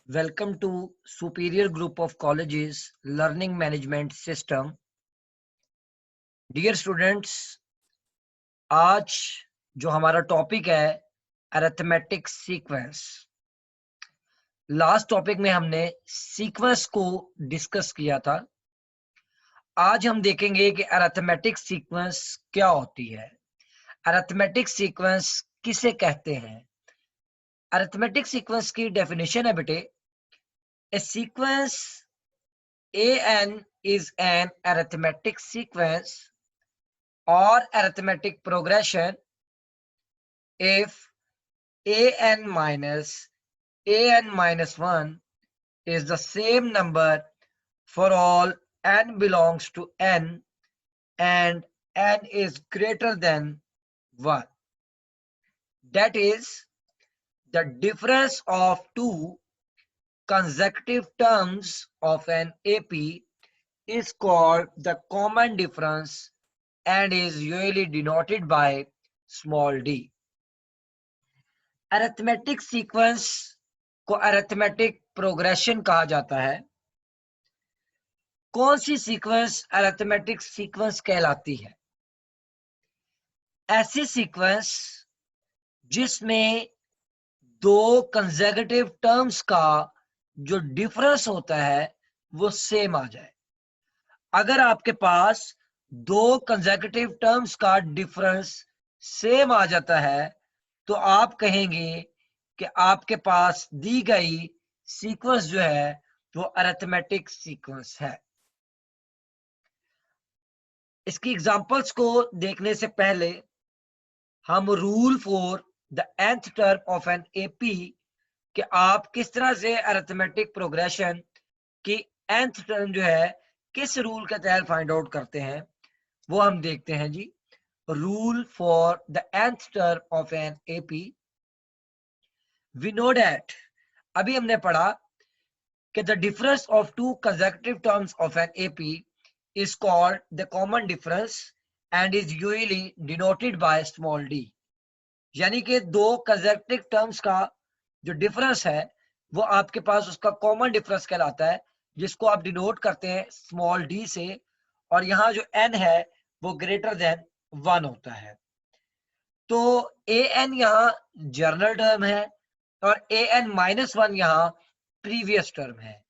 Welcome to Superior Group of Colleges Learning Management System. Dear students, आज जो हमारा topic है अरिथमेटिक सीक्वेंस। लास्ट टॉपिक में हमने सीक्वेंस को डिस्कस किया था। आज हम देखेंगे कि अरिथमेटिक सीक्वेंस क्या होती है, अरिथमेटिक सीक्वेंस किसे कहते हैं। अरिथमेटिक सीक्वेंस की डेफिनेशन है बेटे, ए sequence an is an arithmetic sequence or arithmetic progression if an minus 1 is the same number for all n belongs to n and n is greater than 1. That is, the difference of two consecutive terms of an AP is called the common difference and is usually denoted by small d. Arithmetic sequence को arithmetic progression कहा जाता है। कौन C sequence arithmetic sequence कहलाती है? ऐसी sequence जिसमें दो कंसेक्यूटिव टर्म्स का जो डिफरेंस होता है वो सेम आ जाए। अगर आपके पास दो कंसेक्यूटिव टर्म्स का डिफरेंस सेम आ जाता है तो आप कहेंगे कि आपके पास दी गई सीक्वेंस जो है वो अरिथमेटिक सीक्वेंस है। इसकी एग्जांपल्स को देखने से पहले हम rule for the nth term of an AP कि आप किस तरह से अरिथमेटिक प्रोग्रेशन की nth टर्म जो है किस रूल के तहत फाइंड आउट करते हैं वो हम देखते हैं जी। Rule for the nth term of an AP, we know that, अभी हमने पढ़ा कि the difference of two consecutive terms of an AP is called the common difference and is usually denoted by small d. यानी कि दो consecutive terms का जो difference है वो आपके पास उसका common difference कहलाता है, जिसको आप डिनोट करते हैं small d से, और यहाँ जो n है वो greater than 1 होता है। तो an यहाँ जनरल टर्म है और an-1 यहाँ प्रीवियस टर्म है,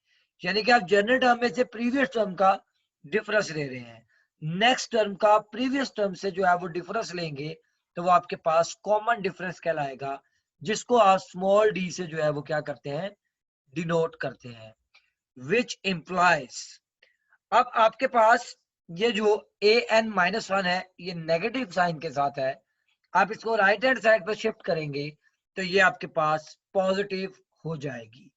यानी कि आप जनरल टर्म में से प्रीवियस टर्म का डिफरेंस ले रहे हैं, नेक्स्ट टर्म का प्रीवियस टर्म से जो है वो डिफरेंस लेंगे तो वो आपके पास कॉमन डिफरेंस कहलाएगा, जिसको आप स्मॉल डी से जो है वो क्या करते हैं, डिनोट करते हैं। विच इम्प्लाइज, अब आपके पास ये जो an-1 है ये नेगेटिव साइन के साथ है, आप इसको राइट हैंड साइड पर शिफ्ट करेंगे तो ये आपके पास पॉजिटिव हो जाएगी।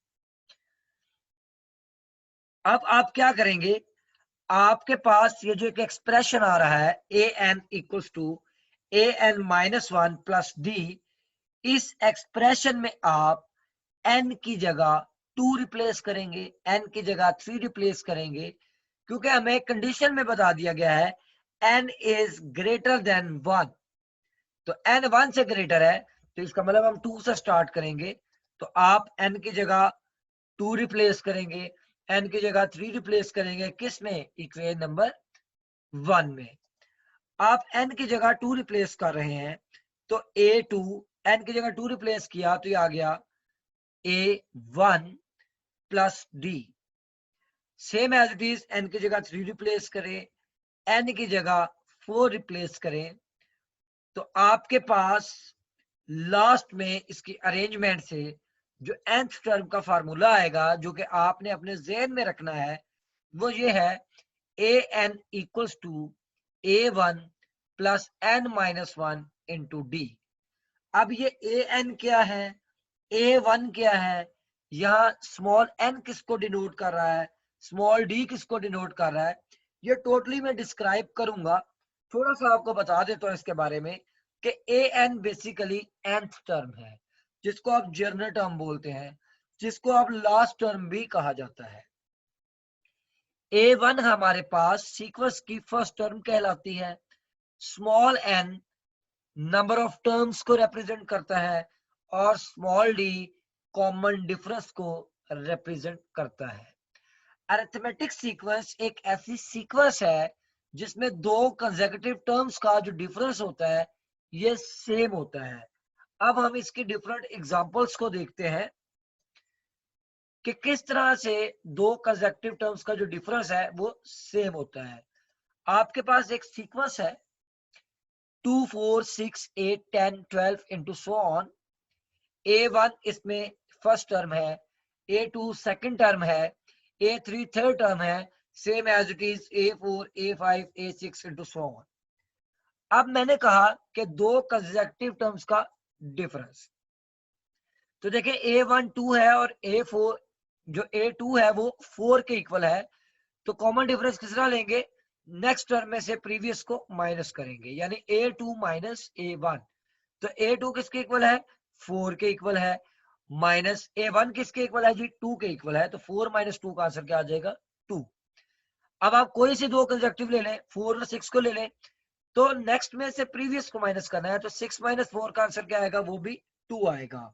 अब आप क्या करेंगे, आपके पास ये जो एक एक्सप्रेशन आ रहा है an equals to an-1 plus D, इस एक्सप्रेशन में आप n की जगह 2 रिप्लेस करेंगे, n की जगह 3 रिप्लेस करेंगे, क्योंकि हमें कंडीशन में बता दिया गया है n इज ग्रेटर देन 1, तो n 1 से ग्रेटर है तो इसका मतलब हम 2 से स्टार्ट करेंगे, तो आप n की जगह 2 रिप्लेस करेंगे, n की जगह 3 रिप्लेस करेंगे, किस में, इक्वेशन नंबर 1 में। आप n की जगह 2 रिप्लेस कर रहे हैं तो a2, n की जगह 2 रिप्लेस किया तो ये आ गया a1 plus D. Same as it is, n की जगह 3 रिप्लेस करें, n की जगह 4 रिप्लेस करें, तो आपके पास लास्ट में इसकी अरेंजमेंट से जो nth टर्म का फार्मूला आएगा जो कि आपने अपने ज़हन में रखना है वो ये है an equals to a1 plus n-1 into D. अब ये an क्या है, a1 क्या है, यहाँ स्मॉल n किसको डिनोट कर रहा है, स्मॉल d किसको डिनोट कर रहा है, ये टोटली मैं डिस्क्राइब करूंगा। थोड़ा सा आपको बता देता हूँ इसके बारे में कि an बेसिकली nth टर्म है, जिसको आप जर्नल टर्म बोलते हैं, जिसको आप लास्ट टर्म भी कहा जाता है। a1 हमारे पास सीक्वेंस की फर्स्ट टर्म कहलाती है, small n number of terms को रिप्रेजेंट करता है और स्मॉल d कॉमन डिफरेंस को रिप्रेजेंट करता है। अरिथमेटिक सीक्वेंस एक ऐसी सीक्वेंस है जिसमें दो कंसेक्यूटिव टर्म्स का जो डिफरेंस होता है ये सेम होता है। अब हम इसके डिफरेंट एग्जांपल्स को देखते हैं कि किस तरह से दो कंसेक्यूटिव टर्म्स का जो डिफरेंस है वो सेम होता है। आपके पास एक सीक्वेंस है 2 4 6 8 10 12 इंटू सो ऑन। A1 इसमें फर्स्ट टर्म है, A2 सेकंड टर्म है, A3 थर्ड टर्म है, same as it is A4 A5 A6 into so on. अब मैंने कहा कि दो कंसेक्यूटिव टर्म्स का डिफरेंस, तो देखिए A1 2 है और A4 जो A2 है वो 4 के इक्वल है, तो कॉमन डिफरेंस किस तरह लेंगे, नेक्स्ट टर्म में से प्रीवियस को माइनस करेंगे, यानी A2 माइनस A1। तो A2 किसके इक्वल है, 4 के इक्वल है, माइनस A1 किसके इक्वल है जी, 2 के इक्वल है, तो 4 माइनस 2 का आंसर क्या आ जाएगा, 2। अब आप कोई से दो कंसेक्यूटिव ले लें, 4 और 6 को ले लें, तो नेक्स्ट में से प्रीवियस को माइनस करना है, तो 6 माइनस 4 का आंसर क्या आएगा, वो भी 2 आएगा।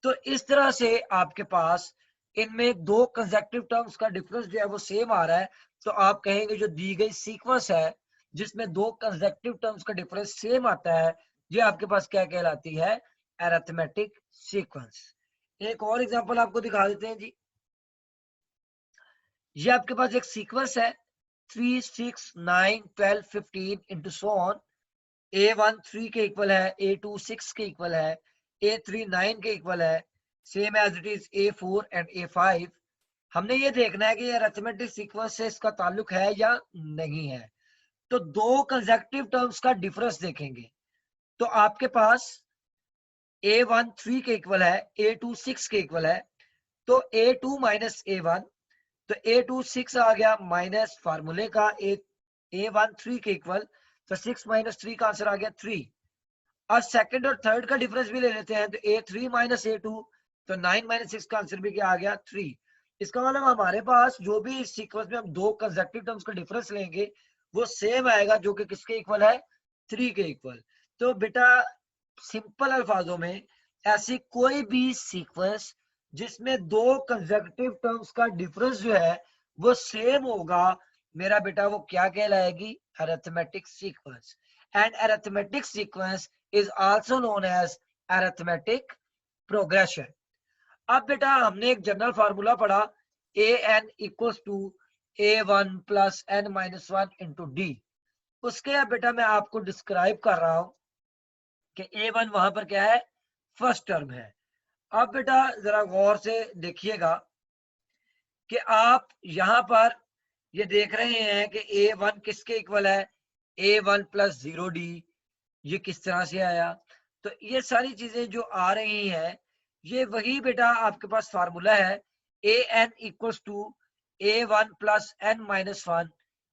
तो इस तरह से आपके पास इनमें दो कंसेक्यूटिव टर्म्स का डिफरेंस जो है वो सेम आ रहा है, तो आप कहेंगे जो दी गई सीक्वेंस है जिसमें दो कंसेक्यूटिव टर्म्स का डिफरेंस सेम आता है, ये आपके पास क्या कहलाती है, अरिथमेटिक सीक्वेंस। एक और एग्जांपल आपको दिखा देते हैं जी। ये आपके पास एक सीक्वेंस है 3 6 9 12 15 इंटू सो ऑन। A1 3 के इक्वल है, A2 6 के इक्वल है, A3 9 के इक्वल है, same as it is A4 and A5। हमने ये देखना है कि ये अरिथमेटिक सीक्वेंस से इसका ताल्लुक है या नहीं है। तो दो कंसेक्यूटिव टर्म्स का डिफरेंस देखेंगे, तो आपके पास A1 3 के इक्वल है, A2 6 के इक्वल है, तो A2 माइनस A1, तो A2 6 आ गया माइनस फार्मूले का A1 3 के इक्वल, तो 6 माइनस 3 का आंसर आ गया 3। और सेकंड और थर्ड का डिफरेंस भी ले लेते हैं, तो A3 माइनस A2, तो 9 माइनस 6 का आंसर भी क्या आ गया 3। इसका मतलब हमारे पास जो भी इस सीक्वेंस में हम दो कंसेक्यूटिव टर्म्स का डिफरेंस लेंगे वो सेम आएगा, जो कि किसके इक्वल है, 3 के इक्वल। तो बेटा सिंपल अल्फाजों में ऐसी कोई भी सीक्वेंस जिसमें दो कंसेक्यूटिव टर्म्स का डिफरेंस जो है वो सेम होगा, मेरा बेटा वो क्या कहलाएगी, arithmetic sequence. And arithmetic sequence is also known as arithmetic progression। अब बेटा हमने एक जनरल फार्मूला पढ़ा, a n equals to A1 plus n minus 1 into d. उसके अब बेटा मैं आपको डिस्क्राइब कर रहा हूं कि A1 वहां पर क्या है, फर्स्ट टर्म है। अब बेटा जरा गौर से देखिएगा कि आप यहां पर ये देख रहे हैं कि A1 किसके इक्वल है, A1 प्लस 0D। ये किस तरह से आया, तो ये सारी चीजें जो आ रही हैं ये वही बेटा आपके पास फार्मूला है, a n equals to A1 plus n minus 1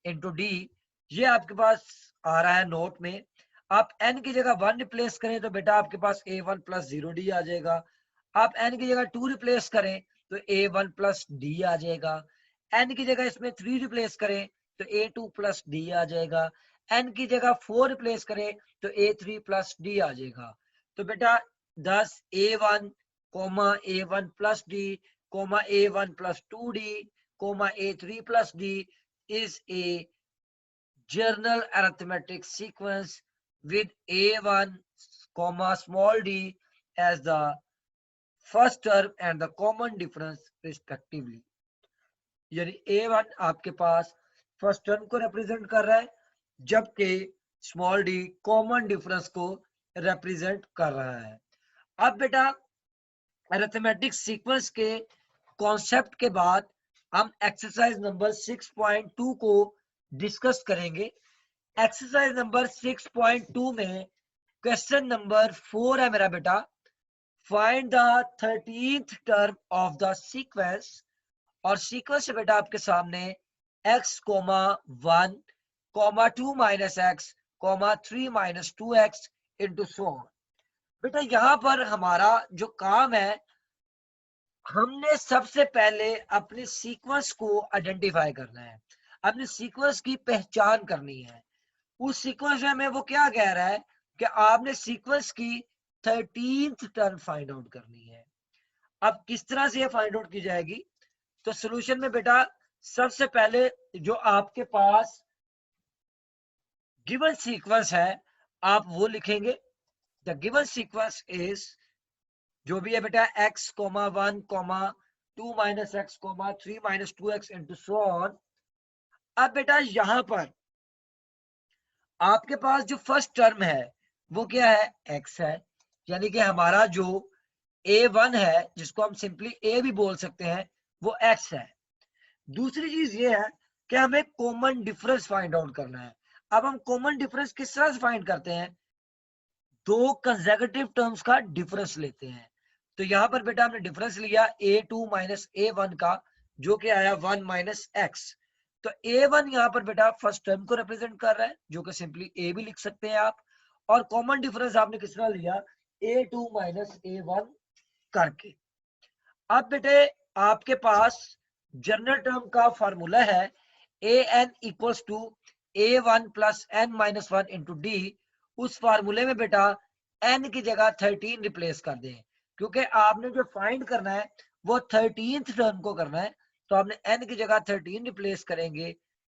into d. ये आपके पास आ रहा है नोट में। आप n की जगह 1 रिप्लेस करें तो बेटा आपके पास A1 प्लस 0D आ जाएगा। आप n की जगह 2 रिप्लेस करें तो A1 प्लस डी आ जाएगा। n की जगह इसमें 3 रिप्लेस करें तो A2 प्लस डी आ जाएगा। n की जगह 4 रिप्लेस करें तो A3 प्लस डी आ जाएगा। तो बेटा 10 A1 comma A1 plus D comma A1 plus 2D comma A3 plus D is a general arithmetic sequence with A1 comma small d as the first term and the common difference respectively। यानी A1 आपके पास first term को represent कर रहा है, जबकि small D common difference को represent कर रहा है। अब बेटा अरिथमेटिक सीक्वेंस के कॉन्सेप्ट के बाद हम एक्सरसाइज नंबर 6.2 को डिस्कस करेंगे। एक्सरसाइज नंबर 6.2 में क्वेश्चन नंबर 4 है मेरा बेटा, find the 13th term of the sequence. और सीक्वेंस है बेटा आपके सामने x comma 1 comma 2 minus x comma 3 minus 2x into so on. बेटा यहाँ पर हमारा जो काम है, हमने सबसे पहले अपने सीक्वेंस को आइडेंटिफाई करना है, अपने सीक्वेंस की पहचान करनी है। उस सीक्वेंस में हमें वो क्या कह रहा है कि आपने सीक्वेंस की 13th टर्म फाइंड आउट करनी है। अब किस तरह से ये फाइंड आउट की जाएगी? तो सोल्यूशन में बेटा सबसे पहले जो आपके पास गिवन सीक्वेंस है आप वो लिखेंगे। द गिवन सीक्वेंस इज, जो भी है बेटा, x, 1, 2 minus x, 3 minus 2x into so on. अब बेटा यहां पर आपके पास जो फर्स्ट टर्म है वो क्या है? x है, यानी कि हमारा जो a1 है, जिसको हम सिंपली a भी बोल सकते हैं, वो x है। दूसरी चीज ये है कि हमें कॉमन डिफरेंस फाइंड आउट करना है। अब हम कॉमन डिफरेंस किस तरह से फाइंड करते हैं? दो कंसेक्यूटिव टर्म्स का डिफरेंस लेते हैं। तो यहां पर बेटा हमने डिफरेंस लिया a2 माइनस a1 का, जो कि आया 1 माइनस एक्स। तो a1 यहाँ पर बेटा फर्स्ट टर्म को रिप्रेजेंट कर रहा है, जो कि सिंपली a भी लिख सकते हैं आप। और कॉमन डिफरेंस आपने किस तरह लिया? a2 माइनस a1 करके। अब बेटे आपके पास जनरल टर्म का फॉर्मूला है an equals to a1 plus n minus 1 into D. उस फार्मूले में बेटा n की जगह 13 रिप्लेस कर दें, क्योंकि आपने जो फाइंड करना है वो 13th टर्म को करना है। तो आपने n की जगह 13 रिप्लेस करेंगे,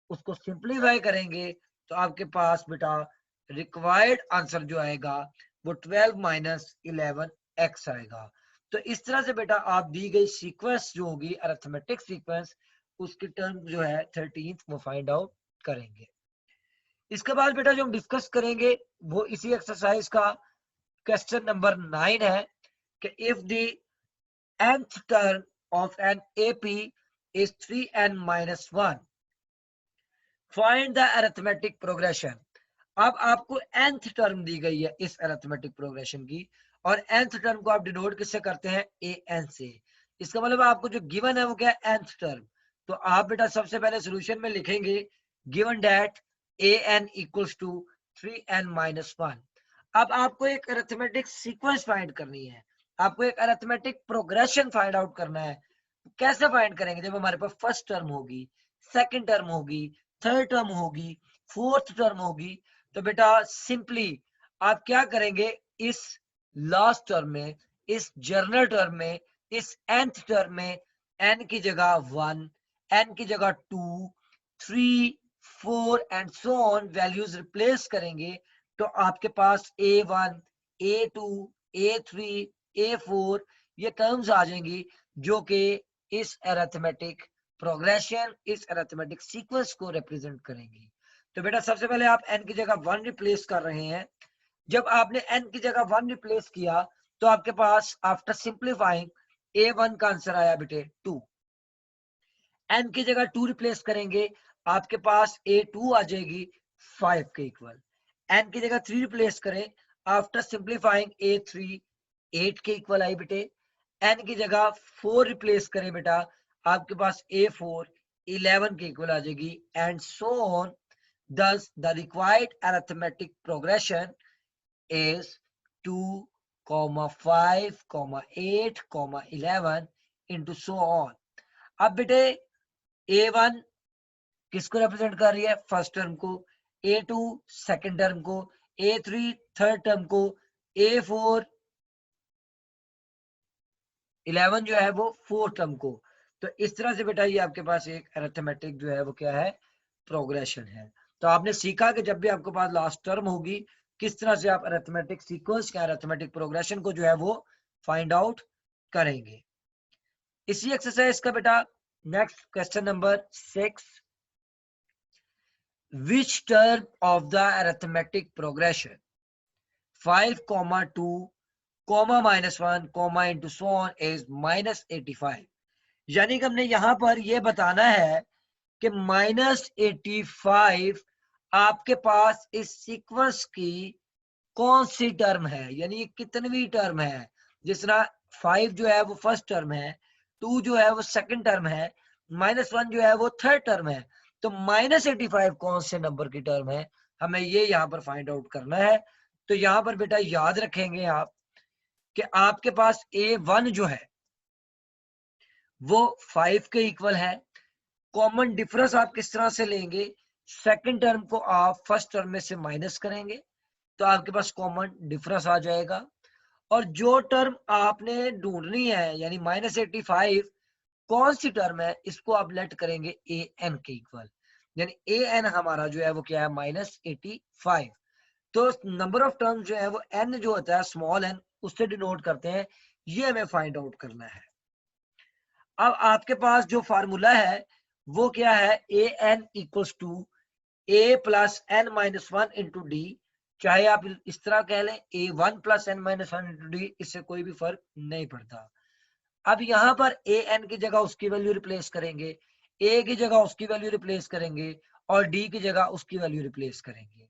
उसको सिंप्लीफाई करेंगे, तो आपके पास बेटा रिक्वायर्ड आंसर जो आएगा वो 12 माइनस 11 x आएगा। तो इस तरह से बेटा आप दी गई सीक्वेंस जो होगी अरिथमेटिक सीक्वेंस, उसकी टर्म जो है 13th वो फाइंड आउट करेंगे। इसके बाद बेटा जो हम डिस्कस करेंगे वो इसी एक्सरसाइज का क्वेश्चन नंबर 9 है कि if the nth term of an AP is 3n minus 1, find the arithmetic progression. अब आपको nth टर्म दी गई है इस अरिथमेटिक प्रोग्रेशन की, और nth टर्म को आप डिनोट किससे करते हैं? an से। इसका मतलब आपको जो गिवन है वो क्या है? nth term. तो आप बेटा सबसे पहले सॉल्यूशन में लिखेंगे given that an equals to 3n minus 1। अब आपको एक अरिथमेटिक सीक्वेंस फाइंड करनी है, आपको एक अरिथमेटिक प्रोग्रेशन फाइंड आउट करना है। कैसे फाइंड करेंगे? जब हमारे पास फर्स्ट टर्म होगी, सेकंड टर्म होगी, थर्ड टर्म होगी, फोर्थ टर्म होगी, तो बेटा सिंपली आप क्या करेंगे? इस लास्ट टर्म में, इस जर्नल टर्म में, इस nth टर्म में n की जगह 1, n की जगह 2, 3, 4 and so on values replace करेंगे। तो आपके पास a1, a2, a3, a4 ये टर्म्स आ जाएंगी, जो कि इस अरिथमेटिक प्रोग्रेशन, इस अरिथमेटिक सीक्वेंस को रिप्रेजेंट करेंगी। तो बेटा सबसे पहले आप n की जगह 1 रिप्लेस कर रहे हैं। जब आपने n की जगह 1 रिप्लेस किया तो आपके पास आफ्टर सिंप्लीफाइंग a1 का आंसर आया बेटे 2। n की जगह 2 रिप्लेस करेंगे, आपके पास a2 आ जाएगी 5 के इक्वल। n की जगह 3 रिप्लेस करें, आफ्टर सिंप्लीफाइंग a3 8 के इक्वल आई बेटे। n की जगह 4 रिप्लेस करें बेटा, आपके पास a4 11 के इक्वल आ जाएगी, and so on. thus the required arithmetic progression is 2, 5, 8, 11 into so on। अब बेटे a1 किसको रिप्रेजेंट कर रही है? फर्स्ट टर्म को, a2 सेकंड टर्म को, a3 थर्ड टर्म को, a4 11 जो है वो फोर्थ टर्म को। तो इस तरह से बेटा ये आपके पास एक अरिथमेटिक जो है वो क्या है? प्रोग्रेशन है। तो आपने सीखा कि जब भी आपके पास लास्ट टर्म होगी, किस तरह से आप अरिथमेटिक सीक्वेंस का अरिथमेटिक प्रोग्रेशन को जो है वो फाइंड आउट करेंगे। इसी एक्सरसाइज का बेटा next question number 6, which term of the arithmetic progression 5, 2, -1, into so on is -85। यानी कि हमने यहां पर यह बताना है कि -85 आपके पास इस सीक्वेंस की कौन सी टर्म है, यानी कितनवी टर्म है। जिस तरह 5 जो है वो फर्स्ट टर्म है, 2 जो है वो सेकंड टर्म है, -1 जो है वो थर्ड टर्म है। तो -85 कौन से नंबर की टर्म है, हमें ये यहाँ पर फाइंड आउट करना है। तो यहाँ पर बेटा याद रखेंगे आप कि आपके पास a1 जो है वो 5 के इक्वल है। कॉमन डिफरेंस आप किस तरह से लेंगे? सेकंड टर्म को आप फर्स्ट टर्म में से माइनस करेंगे, तो आपके पास कॉमन डिफरेंस आ जाएगा। और जो टर्म आपने ढूंढनी है यानी -85 कौन सी टर्म है, इसको आप लेट करेंगे ए एन के इक्वल, यानी ए एन हमारा जो है वो क्या है -85। तो नंबर ऑफ टर्म जो है वो एन जो होता है स्मॉल एन उससे डिनोट करते हैं, ये हमें फाइंड आउट करना है। अब आपके पास जो फार्मूला है वो क्या है, a n equals to a plus n minus one into d, चाहे आप इस तरह कह लें a one plus n minus one into d, इससे कोई भी फर्क नहीं पड़ता। अब यहाँ पर ए एन की जगह उसकी वैल्यू रिप्लेस करेंगे, ए की जगह उसकी वैल्यू रिप्लेस करेंगे और डी की जगह उसकी वैल्यू रिप्लेस करेंगे।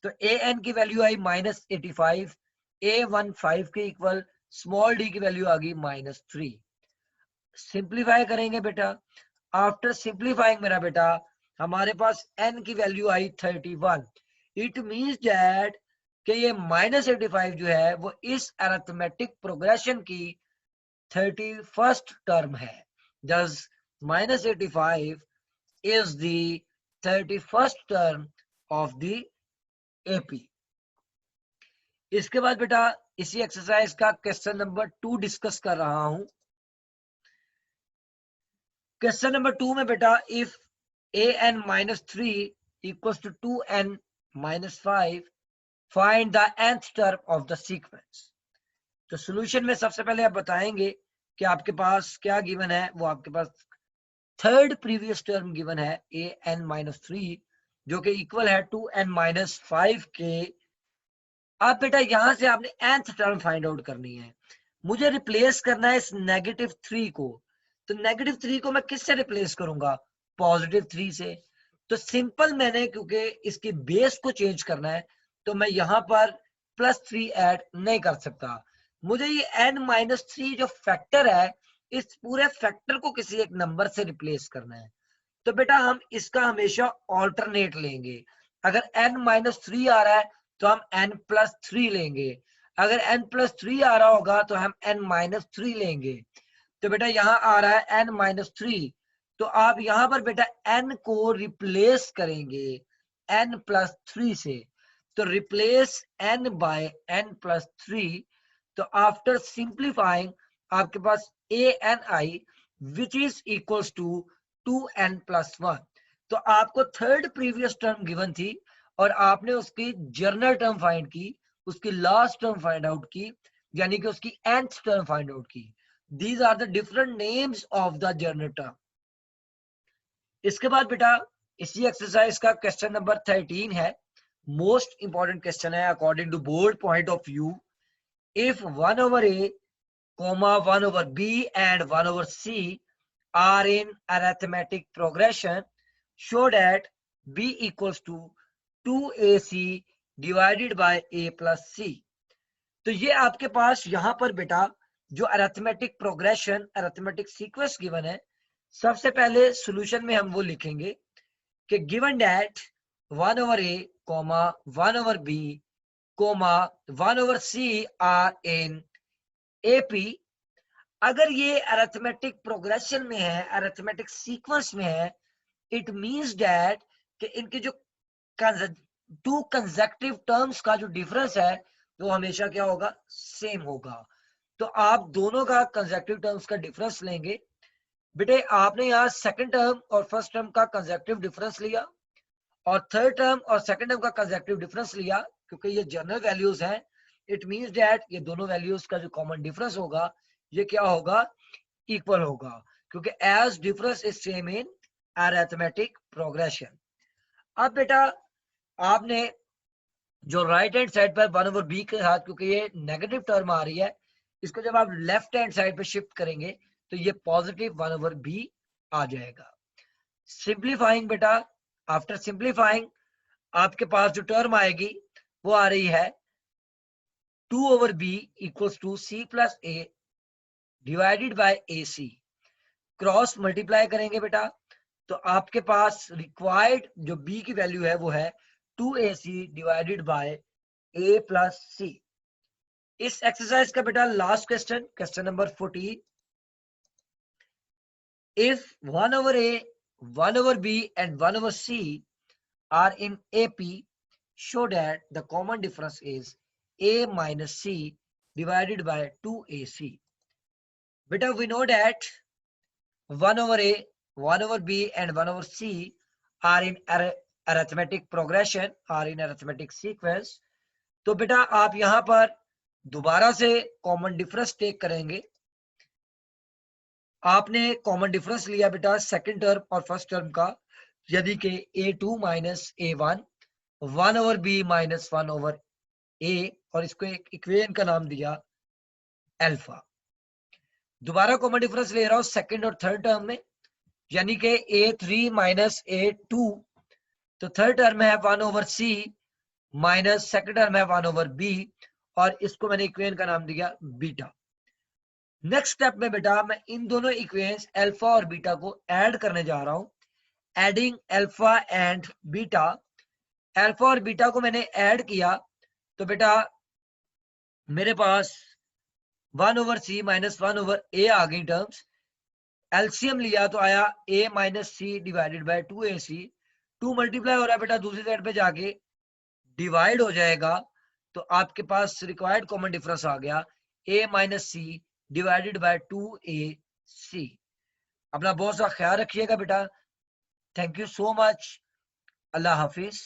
तो ए एन की वैल्यू आई -85, ए वन 5 के इक्वल, स्मॉल डी की वैल्यू आ गई -3। सिंप्लीफाई करेंगे बेटा, आफ्टर सिंप्लीफाइंग मेरा बेटा हमारे पास n की value I 31। It means that कि ये -85 जो है वो इस अरिथमेटिक प्रोग्रेशन की 31st टर्म है। Thus -85 is the 31st term of the AP। इसके बाद बेटा इसी एक्सरसाइज का क्वेश्चन नंबर 2 डिस्कस कर रहा हूं। क्वेश्चन नंबर 2 में बेटा if an-3 equals to 2n-5 find the nth term of the sequence। तो सॉल्यूशन में सबसे पहले आप बताएंगे कि आपके पास क्या गिवन है, वो आपके पास थर्ड प्रीवियस टर्म गिवन है an-3 जो कि इक्वल है 2n-5 के। अब बेटा यहां से आपने nth टर्म फाइंड आउट करनी है, मुझे रिप्लेस करना है इस -3 को। तो -3 को मैं किससे रिप्लेस करूंगा, +3 से। तो सिंपल मैंने क्योंकि इसकी बेस को चेंज करना है तो मैं यहां पर +3 ऐड नहीं कर सकता। मुझे ये n-3 जो फैक्टर है इस पूरे फैक्टर को किसी एक नंबर से रिप्लेस करना है। तो बेटा हम इसका हमेशा ऑल्टरनेट लेंगे। अगर n-3 आ रहा है तो हम n+3 लेंगे, अगर n+3 आ रहा होगा तो हम n-3 लेंगे। तो बेटा यहाँ आ रहा है n-3, तो आप यहाँ पर बेटा n को रिप्लेस करेंगे n+3 से। तो रिप्लेस n बाय n+3। तो आफ्टर सिंप्लीफाइंग आपके पास ani which is equals to 2n+1। तो आपको थर्ड प्रीवियस टर्म गिवन थी और आपने उसकी जर्नल टर्म फाइंड की, उसकी लास्ट टर्म फाइंड आउट की, यानी कि उसकी nth टर्म फाइंड आउट की। These are the different names of the journal term। इसके बाद बेटा इसी एक्सरसाइज का क्वेश्चन नंबर 13 है, मोस्ट इंपॉर्टेंट क्वेश्चन है according to board point of view. If 1/a, 1/b and 1/c are in arithmetic progression, show that b equals to 2ac divided by a plus c। तो ये आपके पास यहाँ पर बेटा जो arithmetic progression arithmetic sequence given है, सबसे पहले सॉल्यूशन में हम वो लिखेंगे कि given that 1/a, 1/b, 1/c are in AP. अगर ये अरिथमेटिक प्रोग्रेशन में है, अरिथमेटिक सीक्वेंस में है, इट मींस दैट कि इनके जो टू कंसेक्टिव टर्म्स का जो डिफरेंस है वो हमेशा क्या होगा, सेम होगा। तो आप दोनों का कंसेक्टिव टर्म्स का डिफरेंस लेंगे। बेटे आपने यहाँ सेकंड टर्म और फर्स्ट टर्म का कंसेक्टिव डिफरेंस लिया और थर्ड टर्म और सेकंड टर्म का कंसेक्टिव डिफरेंस लिया, क्योंकि ये जनरल वैल्यूज हैं। इट मींस दैट ये दोनों वैल्यूज का जो कॉमन डिफरेंस होगा ये क्या होगा, इक्वल होगा, क्योंकि age difference is same in arithmetic progression. अब बेटा आपने जो राइट हैंड साइड पर 1/b के साथ, क्योंकि ये नेगेटिव टर्म आ रही है, इसको जब आप लेफ्ट हैंड साइड पे शिफ्ट करेंगे तो ये पॉजिटिव 1/b आ जाएगा। सिंप्लीफाइंग बेटा, आफ्टर सिंप्लीफाइंग आपके पास जो टर्म आएगी वो आ रही है 2/b equals to c plus a divided by ac। Cross multiply करेंगे बेटा तो आपके पास रिक्वायर्ड जो b की वैल्यू है वो है 2ac divided by a plus c। इस एक्सरसाइज का बेटा last question, question number 14। If 1/a, 1/b and 1/c are in AP, show that the common difference is a minus c divided by 2ac. Beta, we know that 1 over a, 1 over b and 1 over c are in arithmetic progression, are in arithmetic sequence. तो बेटा आप यहां पर दोबारा से common difference take करेंगे. आपने common difference लिया बेटा सेकंड टर्म और फर्स्ट टर्म का, यदि के a2 minus a1, 1 over b minus 1 over a, और इसको एक इक्वेशन का नाम दिया अल्फा. दोबारा कॉमन डिफरेंस ले रहा हूं सेकंड और थर्ड टर्म में, यानी कि a3 माइनस a2, तो थर्ड टर्म है 1 over c minus second term है 1 ओवर b, और इसको मैंने इक्वेशन का नाम दिया बीटा. नेक्स्ट स्टेप में बेटा मैं इन दोनों इक्वेशंस अल्फा और बीटा को ऐड करने जा रहा हूं. Adding alpha and beta. Alpha और बीटा को मैंने ऐड किया तो बेटा मेरे पास 1 over C minus 1 over A आ गई टर्म्स. एलसीएम लिया तो आया a minus C divided by 2ac. 2 multiply हो रहा है बेटा, दूसरी साइड पे जाके डिवाइड हो जाएगा, तो आपके पास रिक्वायर्ड कॉमन डिफरेंस आ गया a minus C divided by 2ac. अपना बहुत सा ख्याल रखिएगा बेटा. Thank you so much. अल्लाह हाफिज.